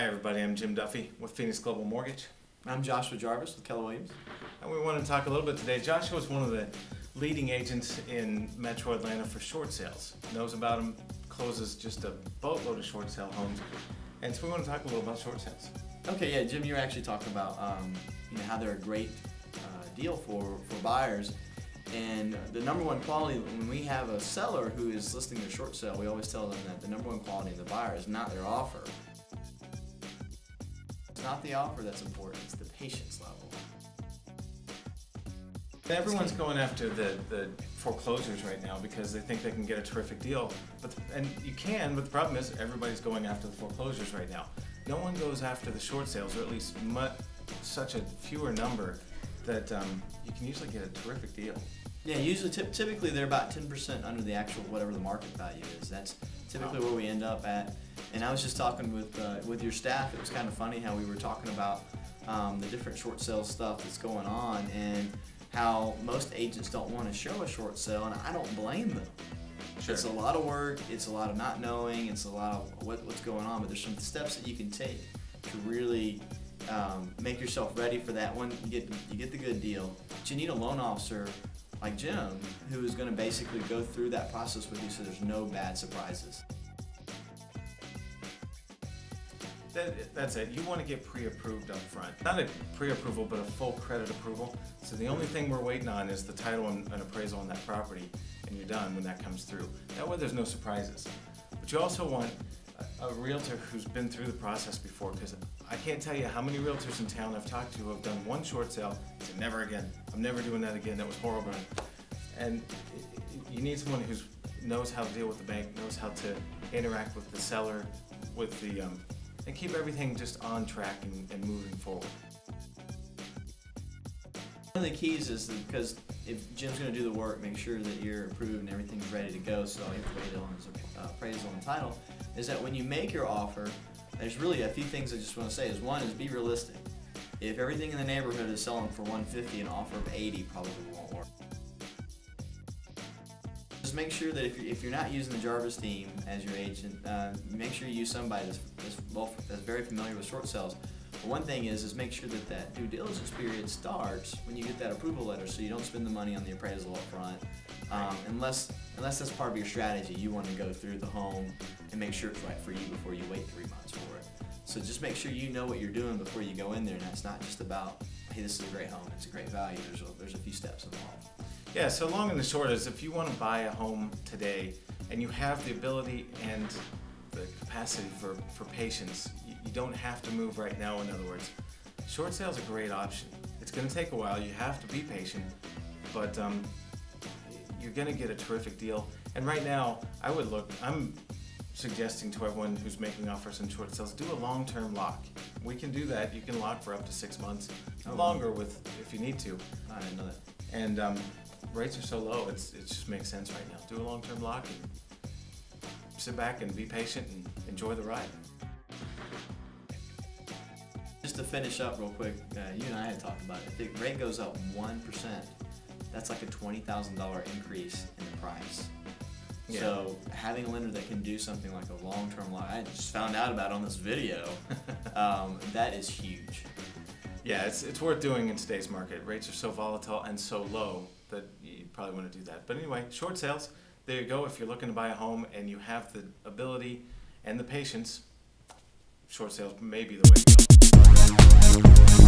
Hi everybody, I'm Jim Duffy with Phoenix Global Mortgage. I'm Joshua Jarvis with Keller Williams. And we want to talk a little bit today. Joshua is one of the leading agents in Metro Atlanta for short sales. Knows about them, closes just a boatload of short sale homes. And so we want to talk a little about short sales. Okay, yeah, Jim, you were actually talking about how they're a great deal for buyers. And the number one quality, when we have a seller who is listing their short sale, we always tell them that the number one quality of the buyer is not their offer. It's not the offer that's important, it's the patience level. Everyone's going after the foreclosures right now because they think they can get a terrific deal. And you can, but the problem is everybody's going after the foreclosures right now. No one goes after the short sales, or at least such a fewer number that you can usually get a terrific deal. Yeah, usually typically they're about 10% under the actual whatever the market value is. That's typically where we end up at. And I was just talking with your staff. It was kind of funny how we were talking about the different short sale stuff that's going on and how most agents don't want to show a short sale, and I don't blame them. Sure. It's a lot of work, it's a lot of not knowing, it's a lot of what's going on, but there's some steps that you can take to really make yourself ready for that. One, you get the good deal, but you need a loan officer like Jim who is going to basically go through that process with you so there's no bad surprises. That's it. You want to get pre-approved up front. Not a pre-approval, but a full credit approval. So the only thing we're waiting on is the title and an appraisal on that property, and you're done when that comes through. That way there's no surprises. But you also want a realtor who's been through the process before, because I can't tell you how many realtors in town I've talked to who have done one short sale and said, never again. I'm never doing that again. That was horrible. And you need someone who knows how to deal with the bank, knows how to interact with the seller, with the and keep everything just on track and moving forward. One of the keys is because if Jim's going to do the work, make sure that you're approved and everything's ready to go, so all you have to wait on is appraisal and title, is that when you make your offer, there's really a few things I just want to say. One is be realistic. If everything in the neighborhood is selling for $150, an offer of $80 probably won't work. Just make sure that if you're not using the Jarvis team as your agent, make sure you use somebody that's very familiar with short sales. But one thing is make sure that due diligence period starts when you get that approval letter, so you don't spend the money on the appraisal up front. Unless that's part of your strategy, you want to go through the home and make sure it's right for you before you wait 3 months for it. So just make sure you know what you're doing before you go in there, and that's not just about, hey, this is a great home, it's a great value. There's a few steps involved. Yeah, so long and the short is, if you want to buy a home today and you have the ability and the capacity for patience, you don't have to move right now. In other words, short sale is a great option. It's going to take a while. You have to be patient, but you're going to get a terrific deal. And right now, I'm suggesting to everyone who's making offers in short sales, do a long-term lock. We can do that. You can lock for up to 6 months, longer if you need to. I didn't know that. And rates are so low, it just makes sense right now. Do a long-term lock and sit back and be patient and enjoy the ride. Just to finish up real quick, you and I had talked about it. If the rate goes up 1%, that's like a $20,000 increase in the price. Yeah. So having a lender that can do something like a long-term lock, I just found out about on this video, that is huge. Yeah, it's worth doing in today's market. Rates are so volatile and so low that you probably want to do that. But anyway, short sales, there you go. If you're looking to buy a home and you have the ability and the patience, short sales may be the way to go.